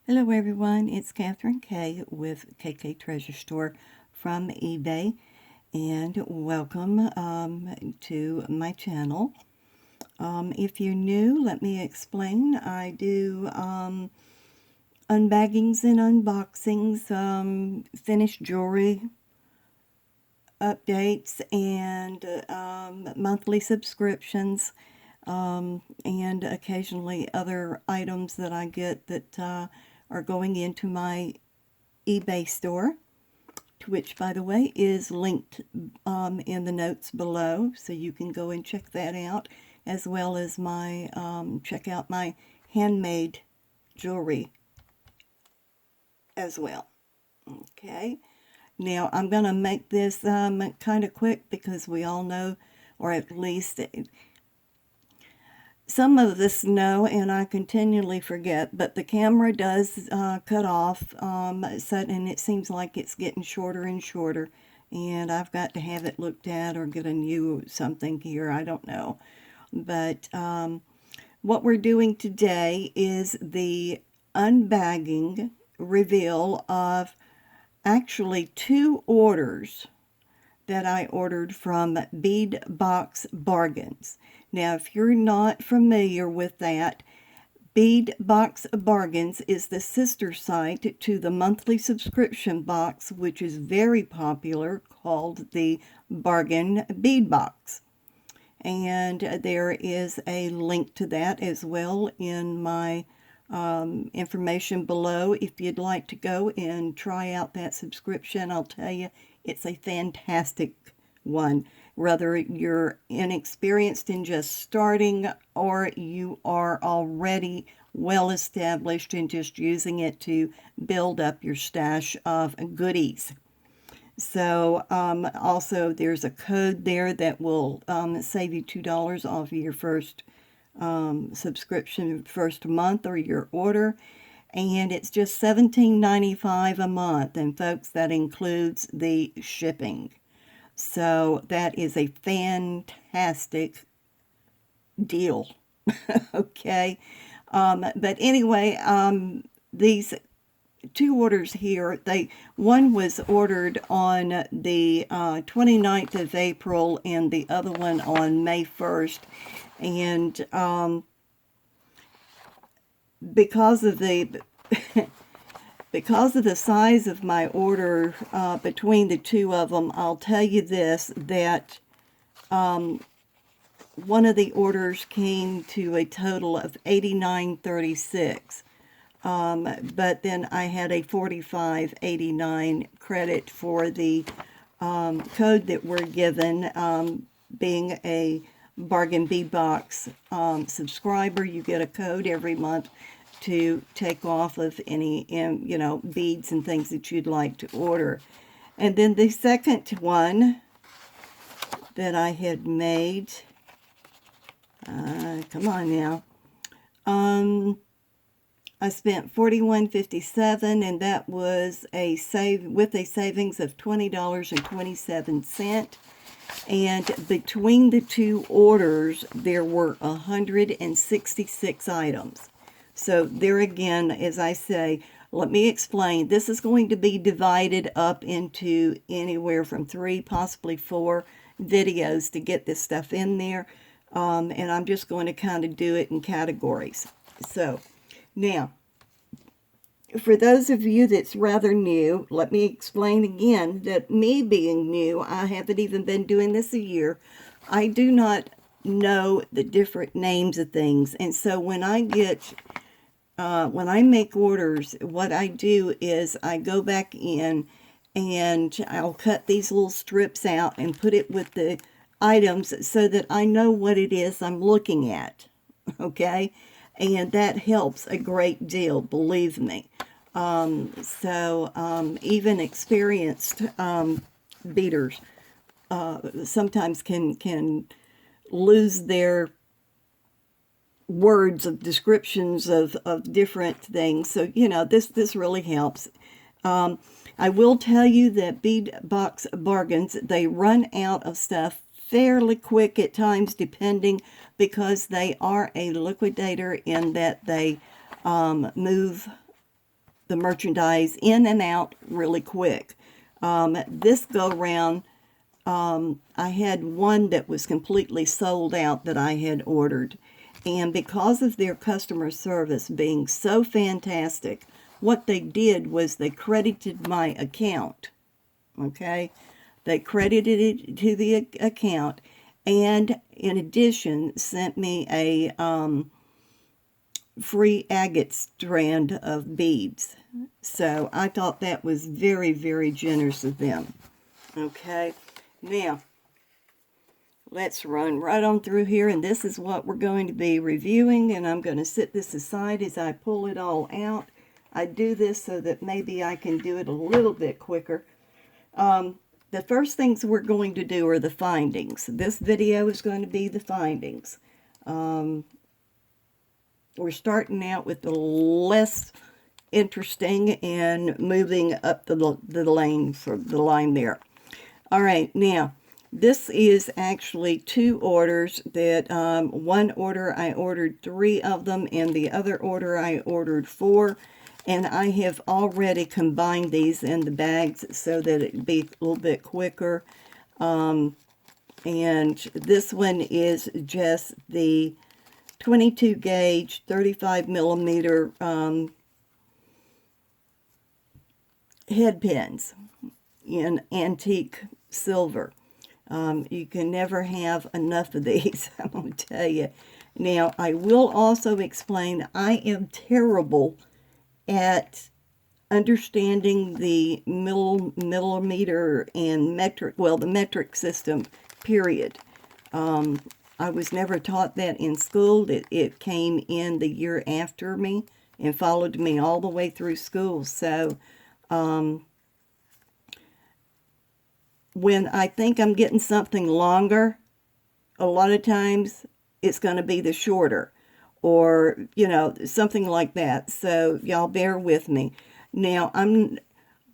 Hello everyone, it's Catherine K with KK Treasure Store from eBay, and welcome to my channel. If you're new, let me explain. I do unbaggings and unboxings, finished jewelry updates, and monthly subscriptions, and occasionally other items that I get that are going into my eBay store, which, by the way, is linked in the notes below, so you can go and check that out, as well as my check out my handmade jewelry as well. Okay, now I'm going to make this kind of quick because we all know, or at least some of us know, and I continually forget, but the camera does cut off, and it seems like it's getting shorter and shorter, and I've got to have it looked at or get a new something here, I don't know. But what we're doing today is the unbagging reveal of actually 2 orders that I ordered from Bead Box Bargains. Now, if you're not familiar with that, Bead Box Bargains is the sister site to the monthly subscription box, which is very popular, called the Bargain Bead Box. And there is a link to that as well in my information below. If you'd like to go and try out that subscription, I'll tell you, it's a fantastic one. Whether you're inexperienced in just starting or you are already well established in just using it to build up your stash of goodies. So also there's a code there that will save you $2 off your first subscription, first month, or your order, and it's just $17.95 a month, and folks, that includes the shipping. So that is a fantastic deal. Okay, but anyway, these 2 orders here, one was ordered on the 29th of April and the other one on May 1st, and because of the because of the size of my order between the 2 of them, I'll tell you this, that one of the orders came to a total of $89.36. But then I had a $45.89 credit for the code that we're given. Being a Bargain Bead Box subscriber, you get a code every month to take off of any, beads and things that you'd like to order. And then the second one that I had made, come on now, I spent $41.57, and that was with a savings of $20.27. And between the 2 orders, there were 166 items. So there again, as I say, let me explain. This is going to be divided up into anywhere from 3, possibly 4 videos to get this stuff in there. And I'm just going to kind of do it in categories. So now, for those of you that's rather new, let me explain again that me being new, I haven't even been doing this a year. I do not know the different names of things. And so when I make orders, what I do is I go back in and I'll cut these little strips out and put it with the items so that I know what it is I'm looking at. Okay? And that helps a great deal, believe me. Even experienced beaters sometimes can lose their words of descriptions of different things. So, this really helps. I will tell you that Bead Box Bargains, they run out of stuff fairly quick at times, depending, because they are a liquidator in that they move the merchandise in and out really quick. This go round, I had one that was completely sold out that I had ordered. And because of their customer service being so fantastic, what they did was they credited my account. Okay? They credited it to the account, and in addition sent me a free agate strand of beads. So I thought that was very, very generous of them. Okay, now let's run right on through here, and this is what we're going to be reviewing, and I'm going to set this aside as I pull it all out. I do this so that maybe I can do it a little bit quicker. The first things we're going to do are the findings. This video is going to be the findings. We're starting out with the less interesting and moving up the lane for the line there. All right, now this is actually two orders that one order I ordered 3 of them, and the other order I ordered 4. And I have already combined these in the bags so that it'd be a little bit quicker. And this one is just the 22 gauge, 35 millimeter head pins in antique silver. You can never have enough of these, I'm going to tell you. Now, I will also explain I am terrible at understanding the millimeter and metric, well, the metric system, period. I was never taught that in school. It came in the year after me and followed me all the way through school. So when I think I'm getting something longer, a lot of times it's going to be the shorter, or, you know, something like that. So y'all bear with me. Now,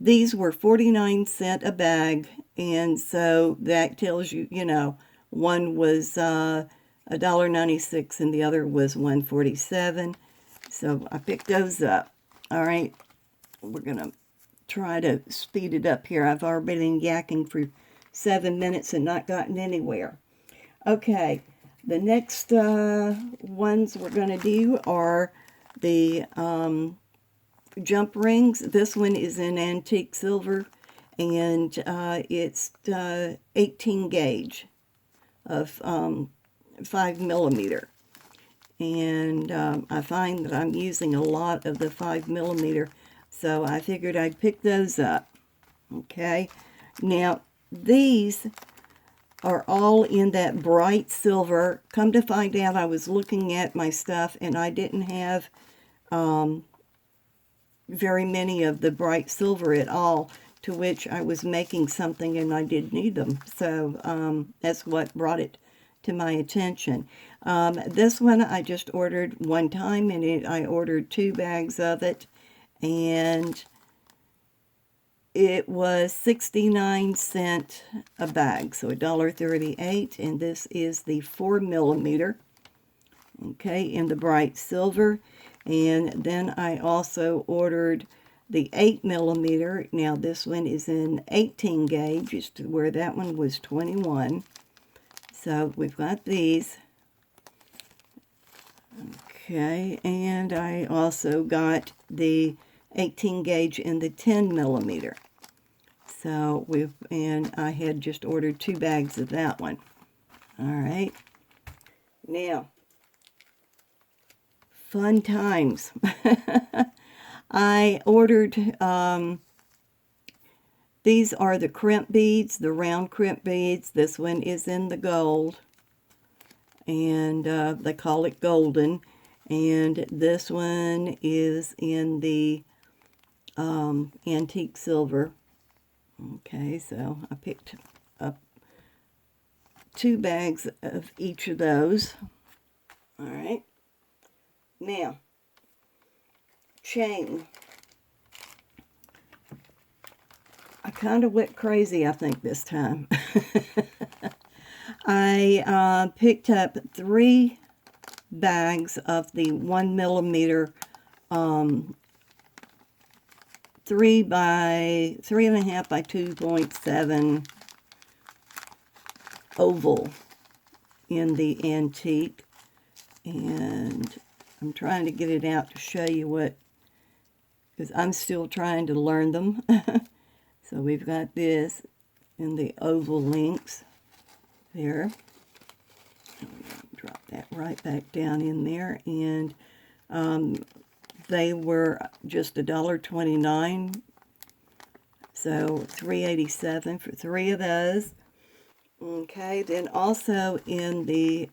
these were 49 cents a bag, and so that tells you, you know, one was $1.96 and the other was $1.47. So I picked those up. All right, we're gonna try to speed it up here. I've already been yakking for 7 minutes and not gotten anywhere. Okay. The next ones we're going to do are the jump rings. This one is in antique silver, and it's 18 gauge of 5 millimeter. And I find that I'm using a lot of the 5 millimeter, so I figured I'd pick those up. Okay, now these are all in that bright silver. Come to find out, I was looking at my stuff and I didn't have very many of the bright silver at all, to which I was making something and I did need them. So that's what brought it to my attention. This one I just ordered one time, and I ordered 2 bags of it, and it was 69 cents a bag, so $1.38, and this is the 4 millimeter, okay, in the bright silver. And then I also ordered the 8 millimeter. Now this one is in 18 gauge, where that one was 21. So we've got these. Okay, and I also got the 18 gauge in the 10 millimeter. So and I had just ordered 2 bags of that one. All right. Now, fun times. I ordered, these are the crimp beads, the round crimp beads. This one is in the gold, and they call it golden. And this one is in the antique silver. Okay, so I picked up 2 bags of each of those. All right. Now, chain. I kind of went crazy, I think, this time. I picked up 3 bags of the 1 millimeter 3 by 3.5 by 2.7 oval in the antique, and I'm trying to get it out to show you what, because I'm still trying to learn them. So we've got this in the oval links there. Drop that right back down in there, and they were just $1.29, so $3.87 for 3 of those. Okay, then also in the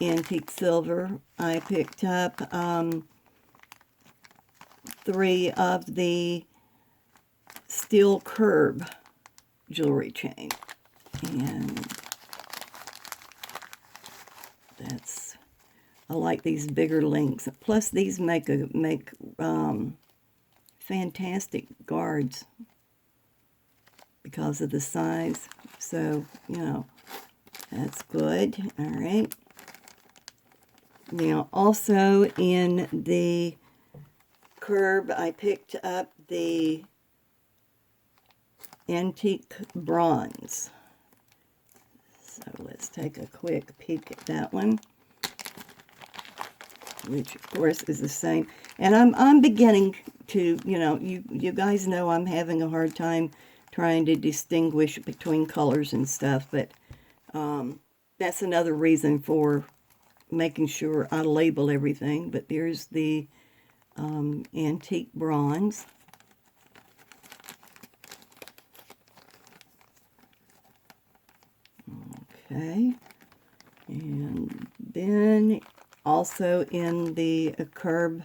antique silver, I picked up 3 of the steel curb jewelry chain, and that's, I like these bigger links. Plus these make fantastic guards because of the size. So, you know, that's good. All right. Now, also in the curb, I picked up the antique bronze. So let's take a quick peek at that one, which of course is the same. And I'm beginning to, you know, you guys know I'm having a hard time trying to distinguish between colors and stuff, but that's another reason for making sure I label everything. But there's the antique bronze. Okay, and then also in the curb,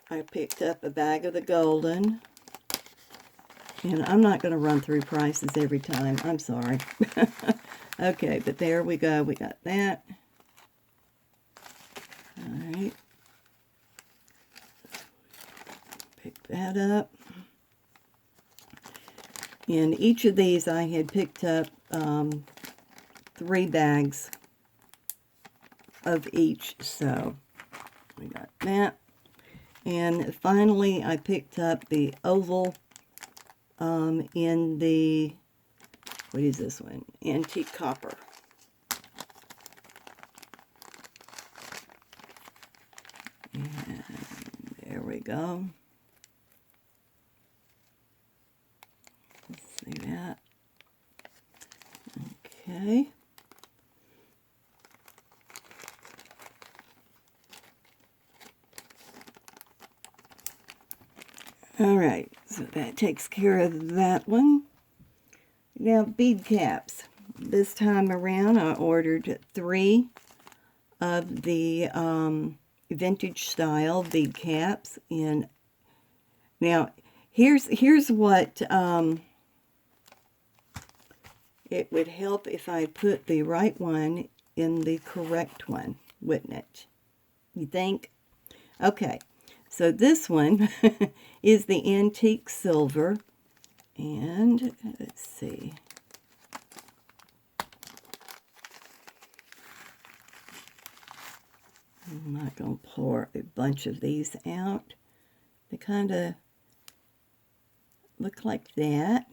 I picked up a bag of the golden, and I'm not going to run through prices every time, I'm sorry. Okay, but there we go, we got that. Alright, pick that up. In each of these I had picked up 3 bags of each, so we got that. And finally I picked up the oval in the, what is this one? Antique copper. And there we go. Let's see that. Okay. All right, so that takes care of that one. Now, bead caps. This time around, I ordered 3 of the vintage style bead caps. And now, here's what it would help if I put the right one in the correct one, wouldn't it? You think? Okay, so this one is the antique silver, and let's see. I'm not going to pour a bunch of these out. They kind of look like that.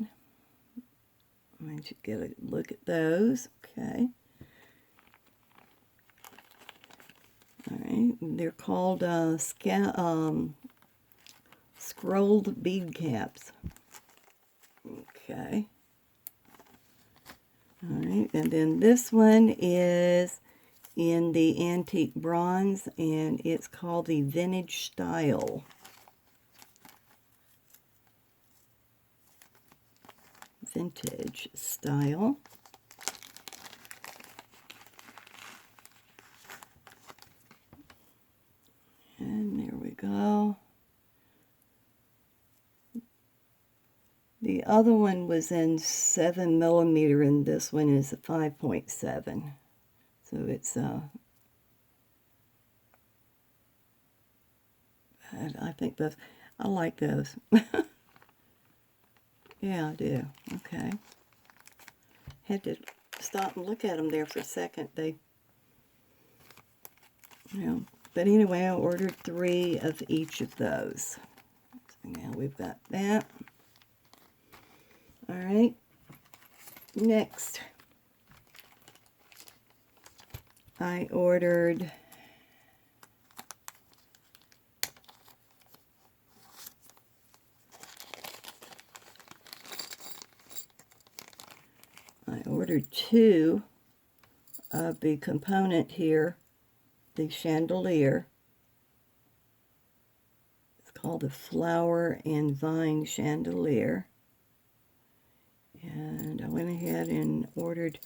Why don't you get a look at those? Okay. All right. They're called scrolled bead caps. Okay. All right. And then this one is in the antique bronze, and it's called the vintage style. Vintage style. And there we go. The other one was in 7mm, and this one is a 5.7. So it's I think those, I like those. Yeah, I do. Okay. Had to stop and look at them there for a second. They, you know, but anyway, I ordered 3 of each of those. Now we've got that. All right. Next, I ordered two of the component here, the chandelier. It's called the Flower and Vine Chandelier. And I went ahead and ordered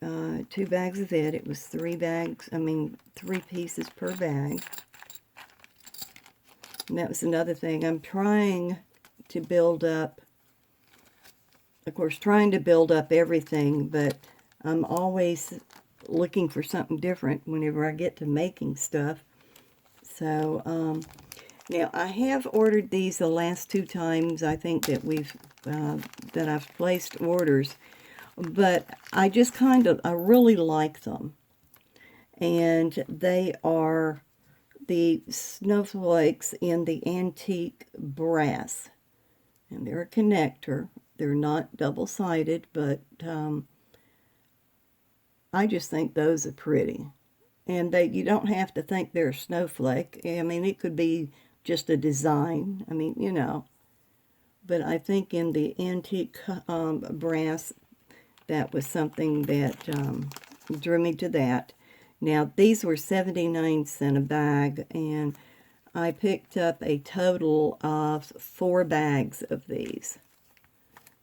2 bags of it. It was 3 pieces per bag. And that was another thing. I'm trying to build up, of course, trying to build up everything, but I'm always looking for something different whenever I get to making stuff. So, now I have ordered these the last 2 times I think that that I've placed orders, but I just I really like them. And they are the snowflakes in the antique brass. And they're a connector. They're not double-sided, but I just think those are pretty. And you don't have to think they're a snowflake. I mean, it could be just a design. I mean, you know. But I think in the antique brass, that was something that drew me to that. Now, these were 79 cents a bag, and I picked up a total of 4 bags of these.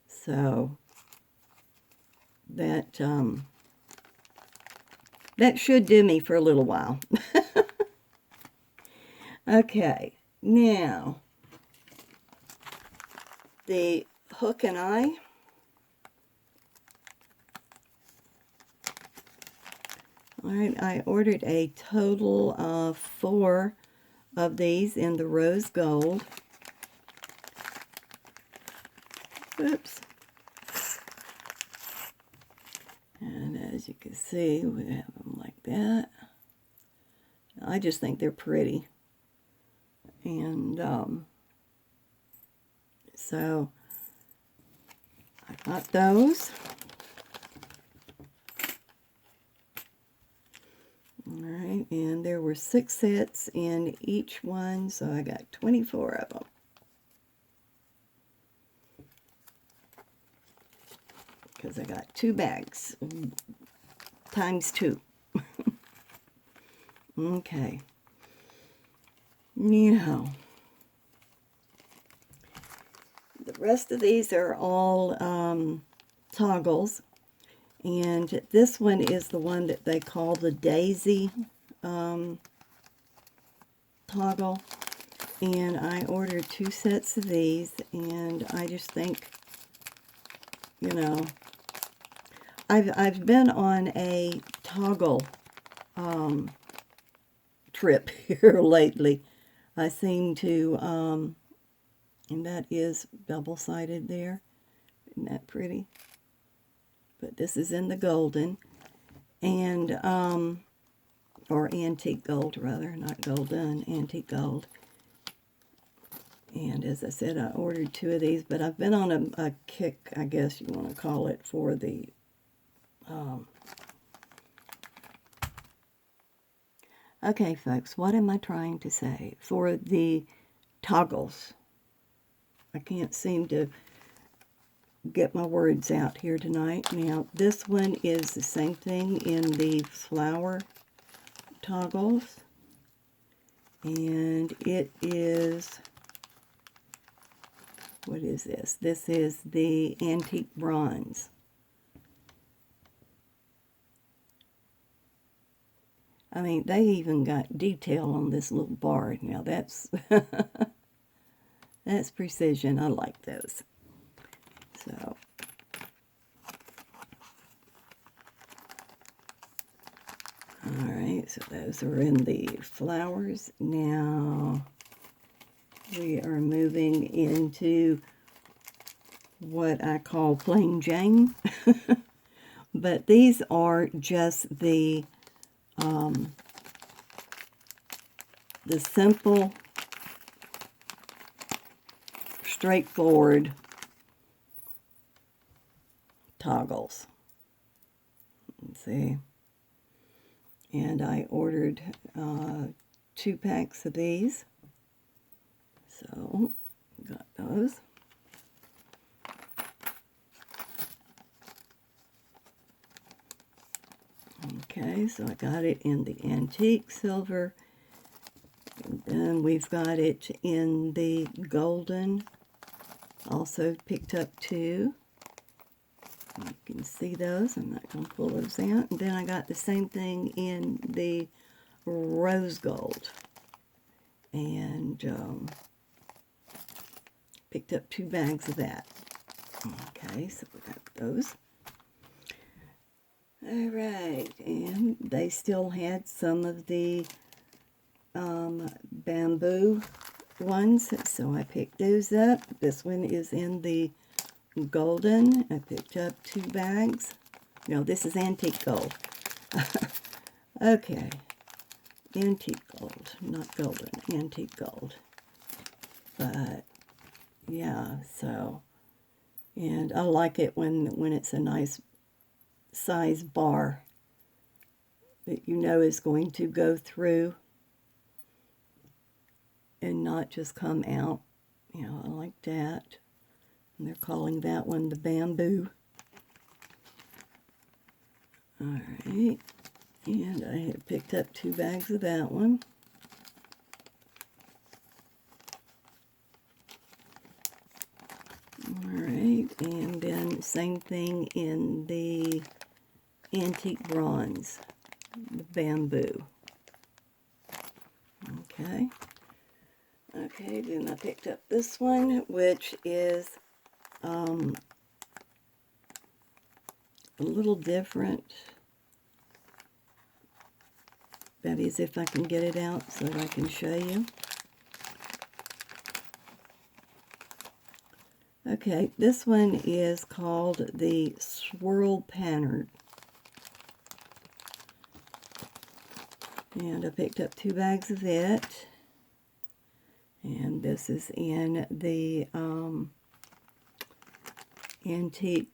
So, that should do me for a little while. Okay, now, the hook and eye. All right, I ordered a total of 4 of these in the rose gold. Oops. And as you can see, we have them like that. I just think they're pretty. And so I got those. Alright, and there were 6 sets in each one, so I got 24 of them. Because I got 2 bags, times 2. Okay. Now, the rest of these are all toggles. And this one is the one that they call the daisy toggle. And I ordered 2 sets of these, and I just think, you know, I've been on a toggle trip here lately. I seem to, and that is double-sided there. Isn't that pretty? But this is in the golden, and, or antique gold, rather, not golden, antique gold. And as I said, I ordered 2 of these, but I've been on a kick, I guess you want to call it, for the, okay, folks, what am I trying to say? For the toggles. I can't seem to get my words out here tonight. Now, this one is the same thing in the flower toggles. And it is, what is this? This is the antique bronze. I mean, they even got detail on this little bar. Now, that's, that's precision. I like those. So, alright, so those are in the flowers. Now, we are moving into what I call plain Jane. But these are just the simple straightforward toggles. Let's see. And I ordered 2 packs of these. So, got those. Okay, so I got it in the antique silver. And then we've got it in the golden. Also picked up 2. You can see those. I'm not going to pull those out. And then I got the same thing in the rose gold. And picked up 2 bags of that. Okay, so we got those. Alright, and they still had some of the bamboo ones, so I picked those up. This one is in the golden. I picked up 2 bags. No, this is antique gold. Okay, antique gold, not golden, antique gold. But yeah, so, and I like it when it's a nice size bar that you know is going to go through and not just come out. You know, I like that. And they're calling that one the bamboo. Alright, and I had picked up 2 bags of that one. Alright, and then same thing in the antique bronze, the bamboo. Okay. Okay, then I picked up this one, which is a little different. That is, if I can get it out so that I can show you. Okay, this one is called the Swirl Pattern. And I picked up 2 bags of it. And this is in the antique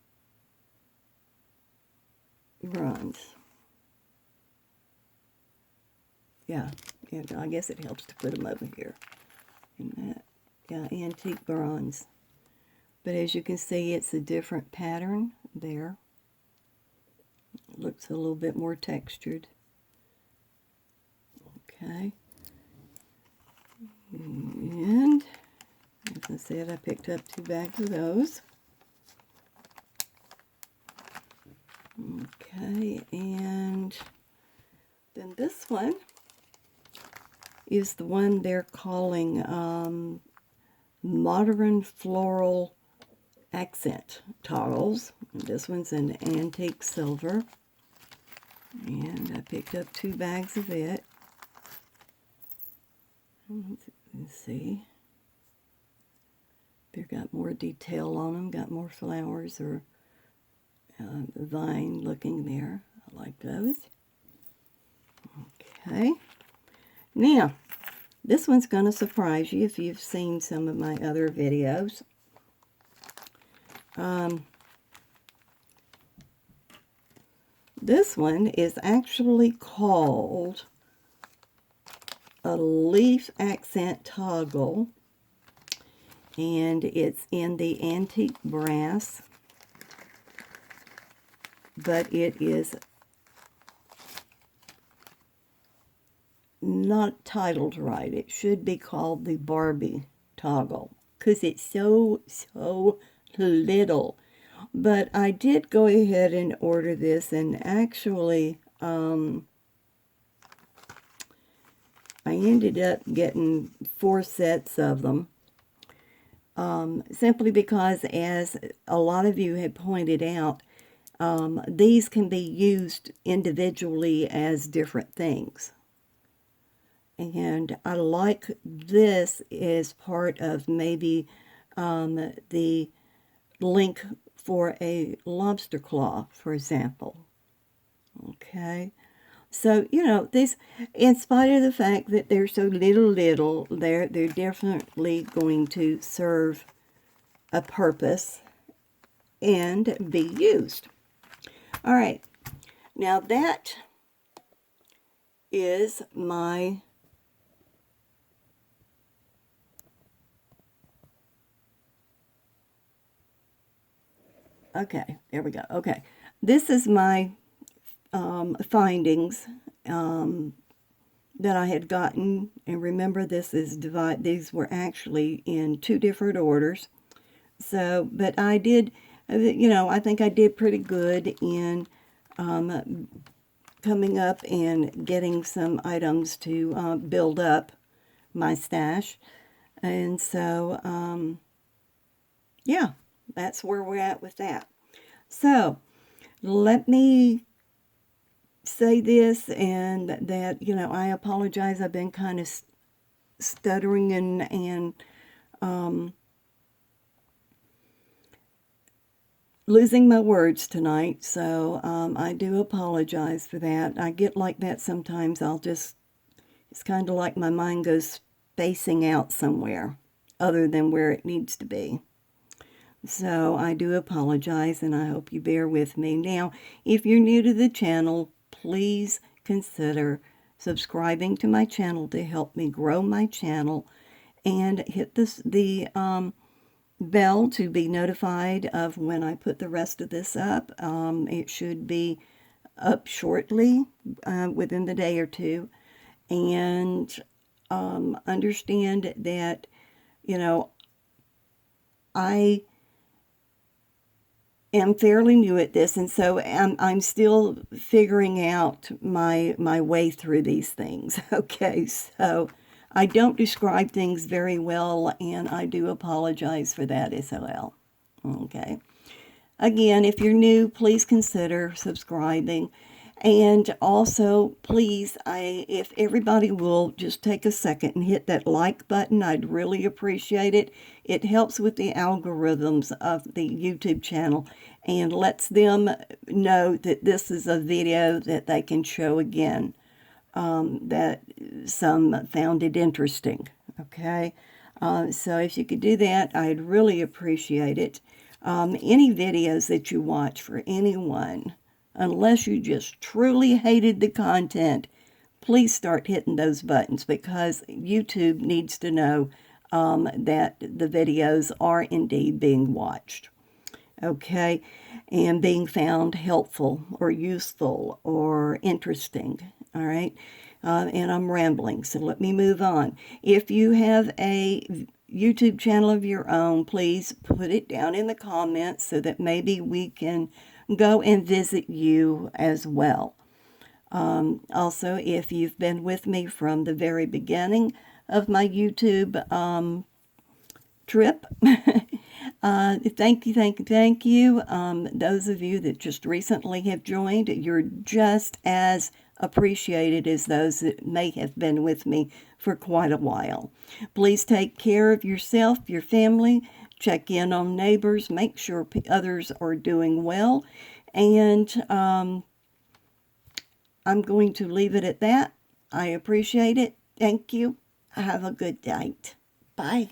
bronze. Yeah, I guess it helps to put them over here. In that, yeah, antique bronze. But as you can see, it's a different pattern there. It looks a little bit more textured. Okay. And, as I said, I picked up 2 bags of those. Okay, and then this one is the one they're calling Modern Floral Accent Toggles. And this one's an antique silver. And I picked up 2 bags of it. Let's see. They've got more detail on them, got more flowers or vine looking there. I like those. Okay. Now, this one's going to surprise you if you've seen some of my other videos. This one is actually called a leaf accent toggle, and it's in the antique brass, but it is not titled right. It should be called the Barbie toggle because it's so little. But I did go ahead and order this, and actually I ended up getting 4 sets of them, simply because, as a lot of you had pointed out, these can be used individually as different things. And I like this as part of maybe the link for a lobster claw, for example. Okay. So, you know, these, in spite of the fact that they're so little, they're definitely going to serve a purpose and be used. All right, now that is my okay, there we go. Okay, this is my findings that I had gotten, and remember this is these were actually in 2 different orders. So, but I did, you know, I think I did pretty good in coming up and getting some items to build up my stash. And so, yeah, that's where we're at with that. So, let me say this, and that, you know, I apologize. I've been kind of stuttering and losing my words tonight, so I do apologize for that. I get like that sometimes. It's kind of like my mind goes spacing out somewhere other than where it needs to be. So I do apologize, and I hope you bear with me. Now, if you're new to the channel, please consider subscribing to my channel to help me grow my channel, and hit the bell to be notified of when I put the rest of this up. It should be up shortly, within the day or two. And understand that, you know, I am fairly new at this, and so I'm still figuring out my way through these things. Okay, so I don't describe things very well, and I do apologize for that as well. Okay. Again, if you're new, please consider subscribing. And also, please, if everybody will just take a second and hit that like button, I'd really appreciate it. It helps with the algorithms of the YouTube channel and lets them know that this is a video that they can show again, that some found it interesting. Okay? So if you could do that, I'd really appreciate it. Any videos that you watch for anyone, unless you just truly hated the content, please start hitting those buttons, because YouTube needs to know that the videos are indeed being watched. Okay, and being found helpful or useful or interesting. All right, and I'm rambling, so let me move on. If you have a YouTube channel of your own, please put it down in the comments so that maybe we can go and visit you as well. Also, if you've been with me from the very beginning of my YouTube trip, thank you. Those of you that just recently have joined, you're just as appreciated as those that may have been with me for quite a while. Please take care of yourself, your family, check in on neighbors, make sure others are doing well, and I'm going to leave it at that. I appreciate it. Thank you. Have a good night. Bye.